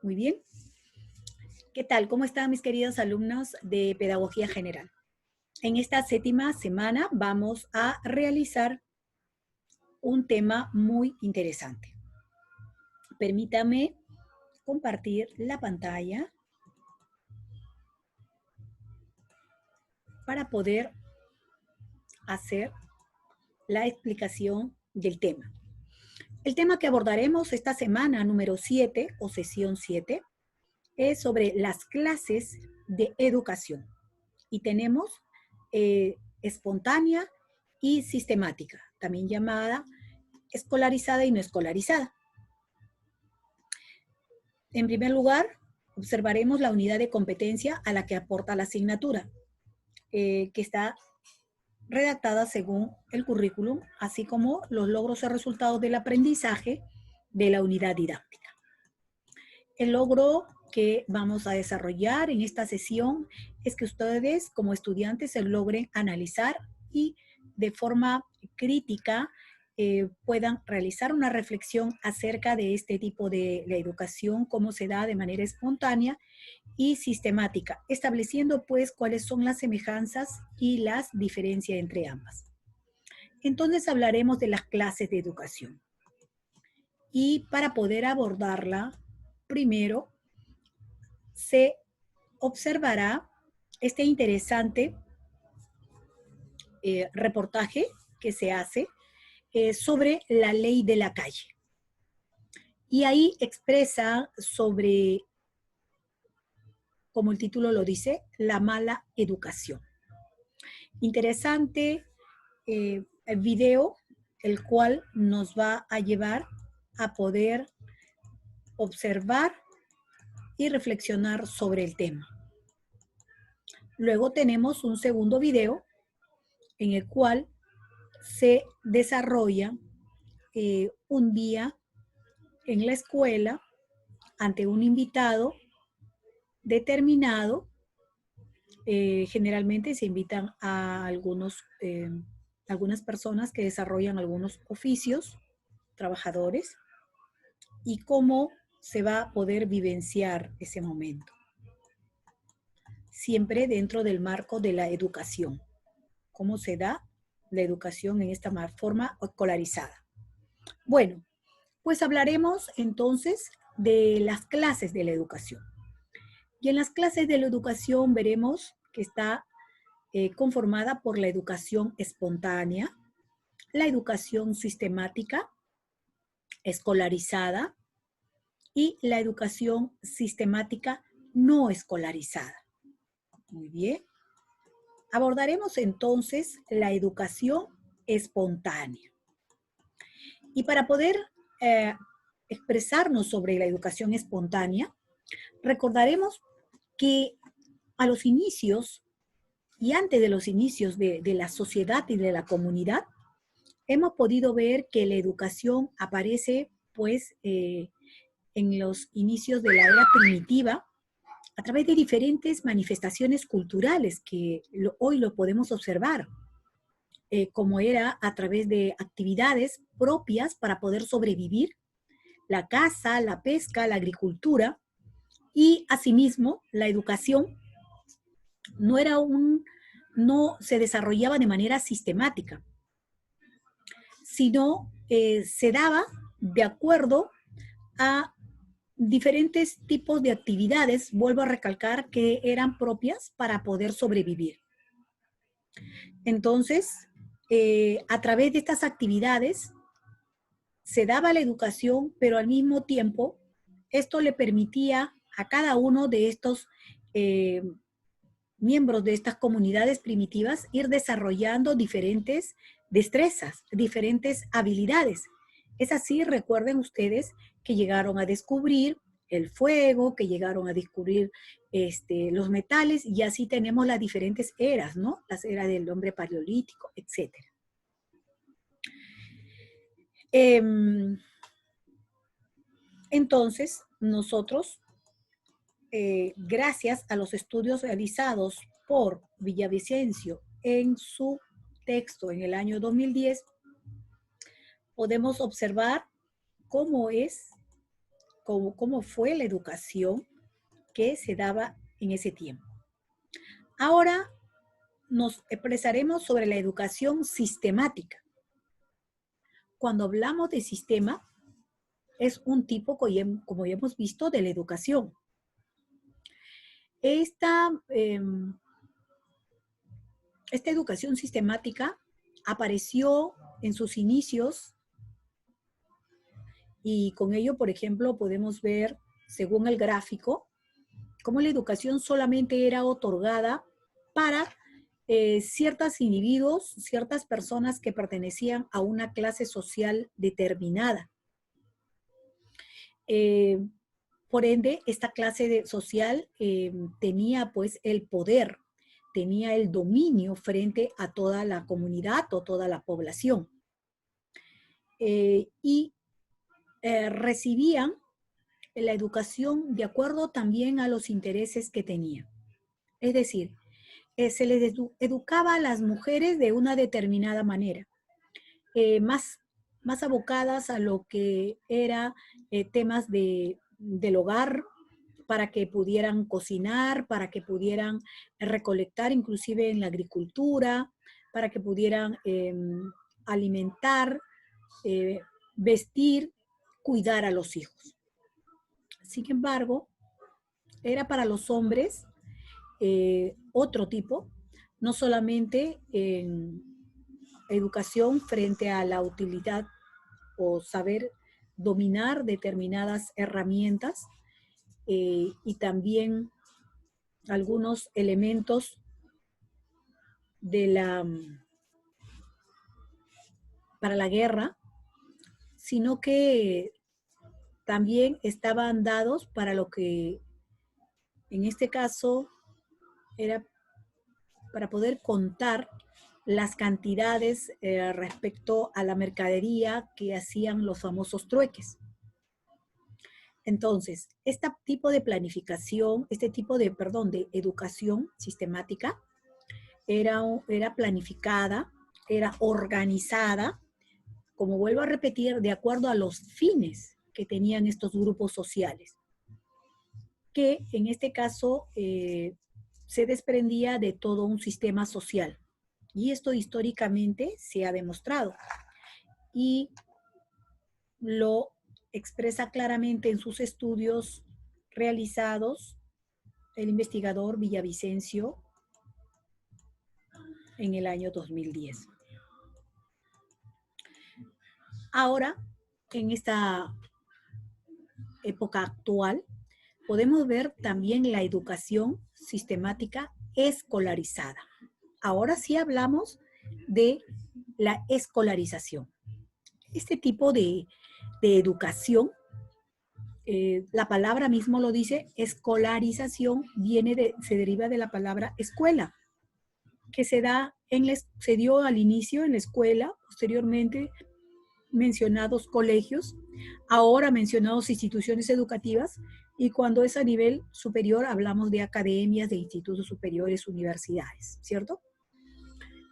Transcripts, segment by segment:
Muy bien. ¿Qué tal? ¿Cómo están mis queridos alumnos de Pedagogía General? En esta séptima semana vamos a realizar un tema muy interesante. Permítame compartir la pantalla para poder hacer la explicación del tema. El tema que abordaremos esta semana número 7 o sesión 7 es sobre las clases de educación. Y tenemos espontánea y sistemática, también llamada escolarizada y no escolarizada. En primer lugar, observaremos la unidad de competencia a la que aporta la asignatura, que está redactada según el currículum, así como los logros y resultados del aprendizaje de la unidad didáctica. El logro que vamos a desarrollar en esta sesión es que ustedes como estudiantes se logren analizar y de forma crítica puedan realizar una reflexión acerca de este tipo de la educación, cómo se da de manera espontánea y sistemática, estableciendo pues cuáles son las semejanzas y las diferencias entre ambas. Entonces hablaremos de las clases de educación. Y para poder abordarla, primero se observará este interesante reportaje que se hace sobre la ley de la calle. Y ahí expresa sobre, como el título lo dice, la mala educación. Interesante video, el cual nos va a llevar a poder observar y reflexionar sobre el tema. Luego tenemos un segundo video en el cual se desarrolla un día en la escuela ante un invitado determinado. Generalmente se invitan a algunas personas que desarrollan algunos oficios, trabajadores, y cómo se va a poder vivenciar ese momento. Siempre dentro del marco de la educación. Cómo se da la educación en esta forma escolarizada. Bueno, pues hablaremos entonces de las clases de la educación. Y en las clases de la educación veremos que está conformada por la educación espontánea, la educación sistemática, escolarizada, y la educación sistemática no escolarizada. Muy bien. Abordaremos entonces la educación espontánea. Y para poder expresarnos sobre la educación espontánea, recordaremos que a los inicios y antes de los inicios de la sociedad y de la comunidad, hemos podido ver que la educación aparece pues en los inicios de la era primitiva a través de diferentes manifestaciones culturales que hoy lo podemos observar, como era a través de actividades propias para poder sobrevivir, la caza, la pesca, la agricultura, y asimismo la educación no se desarrollaba de manera sistemática, sino se daba de acuerdo a diferentes tipos de actividades, vuelvo a recalcar, que eran propias para poder sobrevivir. Entonces, a través de estas actividades se daba la educación, pero al mismo tiempo esto le permitía a cada uno de estos miembros de estas comunidades primitivas ir desarrollando diferentes destrezas, diferentes habilidades. Es así, recuerden ustedes que llegaron a descubrir el fuego, que llegaron a descubrir los metales, y así tenemos las diferentes eras, ¿no? Las eras del hombre paleolítico, etc. Entonces, nosotros, gracias a los estudios realizados por Villavicencio en su texto en el año 2010, podemos observar cómo es cómo fue la educación que se daba en ese tiempo. Ahora nos expresaremos sobre la educación sistemática. Cuando hablamos de sistema, es un tipo, como ya hemos visto, de la educación. Esta educación sistemática apareció en sus inicios y con ello, por ejemplo, podemos ver, según el gráfico, cómo la educación solamente era otorgada para ciertos individuos, ciertas personas que pertenecían a una clase social determinada. Por ende, esta clase social tenía pues el poder, tenía el dominio frente a toda la comunidad o toda la población. Recibían la educación de acuerdo también a los intereses que tenían. Es decir, se les educaba a las mujeres de una determinada manera, más abocadas a lo que era temas del hogar, para que pudieran cocinar, para que pudieran recolectar, inclusive en la agricultura, para que pudieran alimentar, vestir, cuidar a los hijos. Sin embargo, era para los hombres otro tipo, no solamente en educación frente a la utilidad o saber dominar determinadas herramientas y también algunos elementos para la guerra, sino que también estaban dados para lo que en este caso era para poder contar las cantidades respecto a la mercadería que hacían los famosos trueques. Entonces, este tipo de planificación, de educación sistemática era planificada, era organizada, como vuelvo a repetir, de acuerdo a los fines que tenían estos grupos sociales, que en este caso se desprendía de todo un sistema social. Y esto históricamente se ha demostrado. Y lo expresa claramente en sus estudios realizados el investigador Villavicencio en el año 2010. Ahora, en esta época actual, podemos ver también la educación sistemática escolarizada. Ahora sí hablamos de la escolarización. Este tipo de educación, la palabra mismo lo dice, escolarización se deriva de la palabra escuela, que se dio al inicio en la escuela, posteriormente mencionados colegios, ahora mencionados instituciones educativas, y cuando es a nivel superior hablamos de academias, de institutos superiores, universidades, ¿cierto?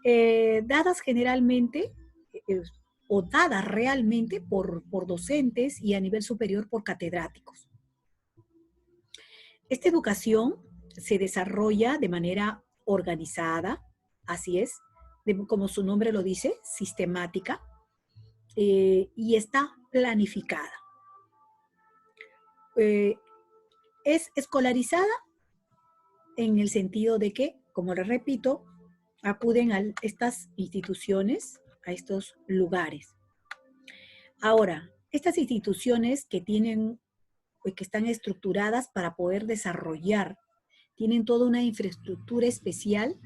Dadas generalmente o dadas realmente por docentes y a nivel superior por catedráticos. Esta educación se desarrolla de manera organizada, así es, como su nombre lo dice, sistemática, y está planificada. Es escolarizada en el sentido de que, como les repito, acuden a estas instituciones, a estos lugares. Ahora, estas instituciones que están estructuradas para poder desarrollar, tienen toda una infraestructura especial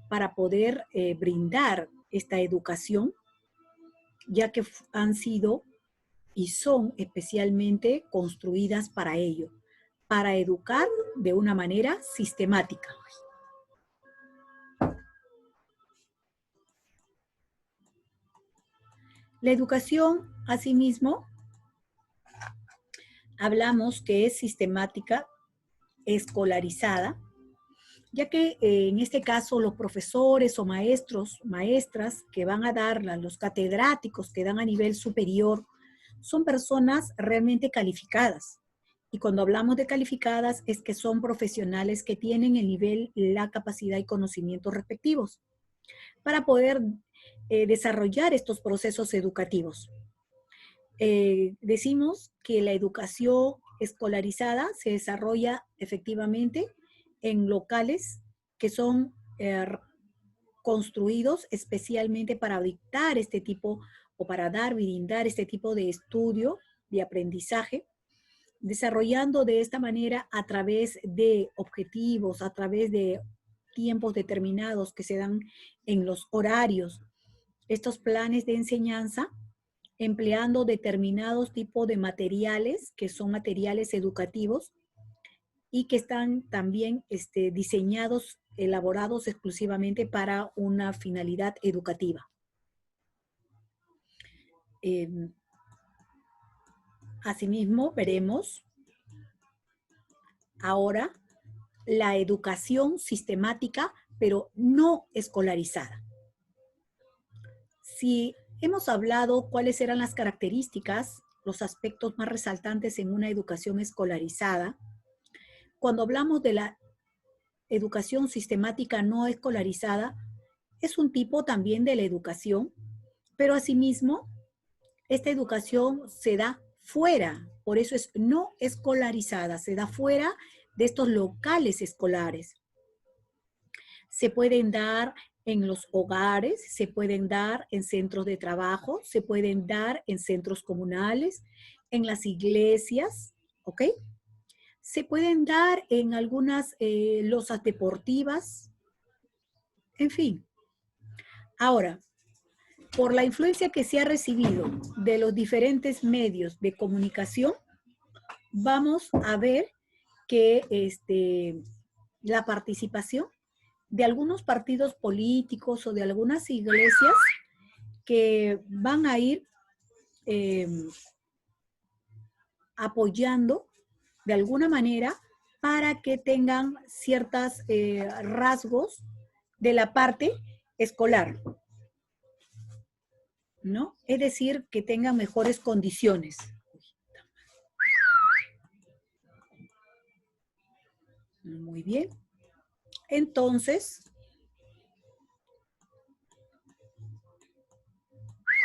para poder brindar esta educación, ya que han sido y son especialmente construidas para ello, para educar de una manera sistemática. La educación, asimismo, hablamos que es sistemática, escolarizada, ya que en este caso los profesores o maestras que van a darla, los catedráticos que dan a nivel superior, son personas realmente calificadas, Y cuando hablamos de calificadas es que son profesionales que tienen el nivel, la capacidad y conocimientos respectivos para poder desarrollar estos procesos educativos. Decimos que la educación escolarizada se desarrolla efectivamente en locales que son construidos especialmente para dictar este tipo o para brindar este tipo de estudio, de aprendizaje, desarrollando de esta manera a través de objetivos, a través de tiempos determinados que se dan en los horarios, estos planes de enseñanza, empleando determinados tipos de materiales que son materiales educativos y que están también diseñados, elaborados exclusivamente para una finalidad educativa. Asimismo, veremos ahora la educación sistemática, pero no escolarizada. Si hemos hablado cuáles eran las características, los aspectos más resaltantes en una educación escolarizada, cuando hablamos de la educación sistemática no escolarizada, es un tipo también de la educación, pero asimismo, esta educación se da fuera, por eso es no escolarizada, se da fuera de estos locales escolares. Se pueden dar en los hogares, se pueden dar en centros de trabajo, se pueden dar en centros comunales, en las iglesias, ¿ok? Se pueden dar en algunas losas deportivas, en fin. Ahora, por la influencia que se ha recibido de los diferentes medios de comunicación, vamos a ver que la participación de algunos partidos políticos o de algunas iglesias que van a ir apoyando de alguna manera para que tengan ciertos rasgos de la parte escolar, ¿no? Es decir, que tengan mejores condiciones. Muy bien. Entonces,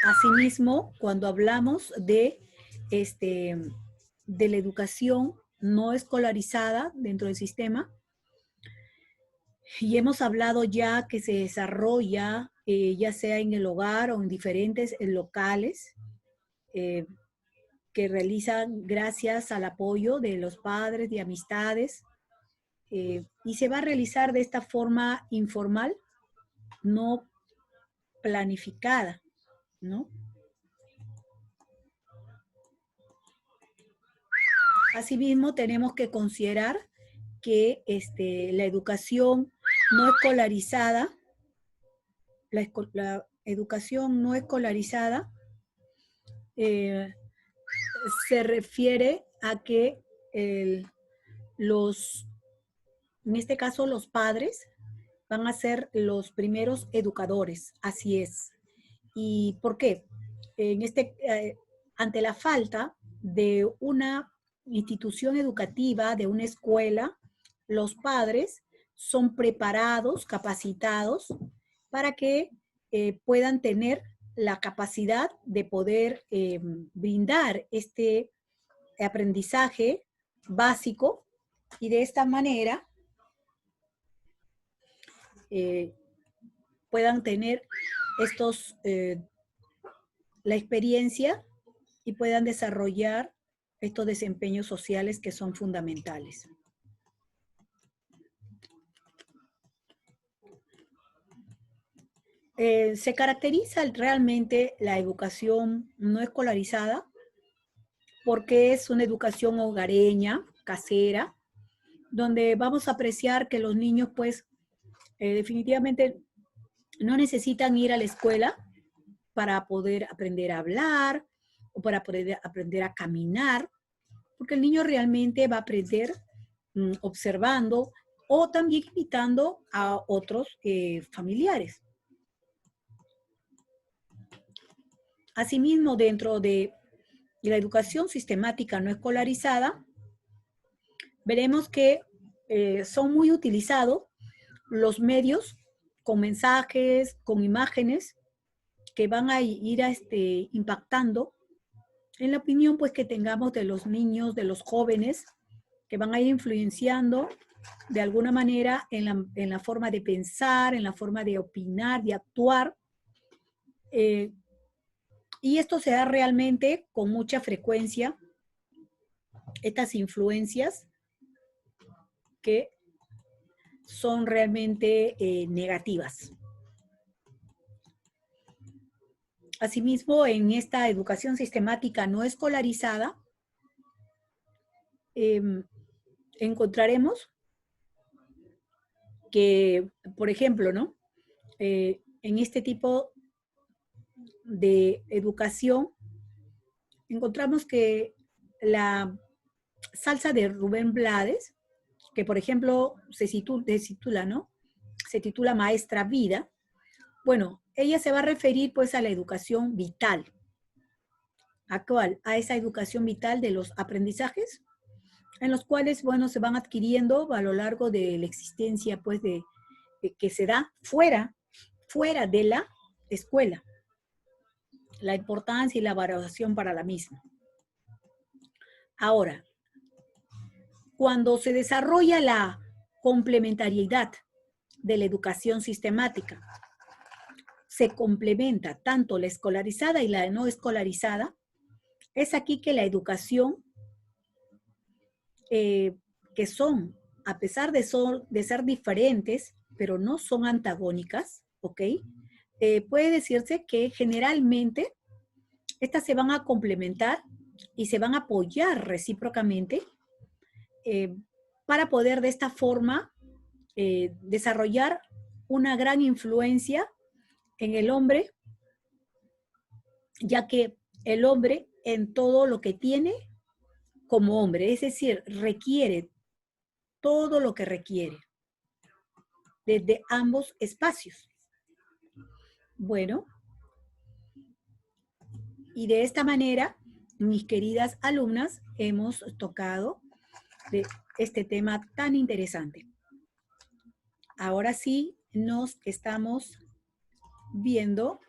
asimismo, cuando hablamos de la educación no escolarizada dentro del sistema, y hemos hablado ya que se desarrolla ya sea en el hogar o en diferentes locales que realizan gracias al apoyo de los padres, de amistades, y se va a realizar de esta forma informal, no planificada, ¿no? Asimismo, tenemos que considerar que la educación no escolarizada, la educación no escolarizada se refiere a que en este caso los padres van a ser los primeros educadores, así es. ¿Y por qué? Ante la falta de una institución educativa, de una escuela, los padres son preparados, capacitados para que puedan tener la capacidad de poder brindar este aprendizaje básico y de esta manera puedan tener la experiencia y puedan desarrollar estos desempeños sociales que son fundamentales. Se caracteriza realmente la educación no escolarizada porque es una educación hogareña, casera, donde vamos a apreciar que los niños pues definitivamente no necesitan ir a la escuela para poder aprender a hablar o para poder aprender a caminar, porque el niño realmente va a aprender observando o también imitando a otros familiares. Asimismo, dentro de la educación sistemática no escolarizada, veremos que son muy utilizados los medios con mensajes, con imágenes, que van a ir impactando en la opinión pues que tengamos de los niños, de los jóvenes, que van a ir influenciando de alguna manera en la forma de pensar, en la forma de opinar, de actuar. Y esto se da realmente con mucha frecuencia, estas influencias que son realmente negativas. Asimismo, en esta educación sistemática no escolarizada, encontraremos que, por ejemplo, ¿no? En este tipo de educación, encontramos que la salsa de Rubén Blades, que por ejemplo se titula, ¿no? Se titula Maestra Vida. Bueno, ella se va a referir pues a la educación vital. ¿A cuál? A esa educación vital de los aprendizajes, en los cuales, bueno, se van adquiriendo a lo largo de la existencia, pues, de que se da fuera de la escuela, la importancia y la valoración para la misma. Ahora, cuando se desarrolla la complementariedad de la educación sistemática, se complementa tanto la escolarizada y la no escolarizada, es aquí que la educación, que son, a pesar de ser diferentes, pero no son antagónicas, ¿ok? Puede decirse que generalmente estas se van a complementar y se van a apoyar recíprocamente para poder de esta forma desarrollar una gran influencia en el hombre, ya que el hombre en todo lo que tiene como hombre, es decir, requiere todo lo que requiere desde ambos espacios. Bueno, y de esta manera, mis queridas alumnas, hemos tocado de este tema tan interesante. Ahora sí, nos estamos viendo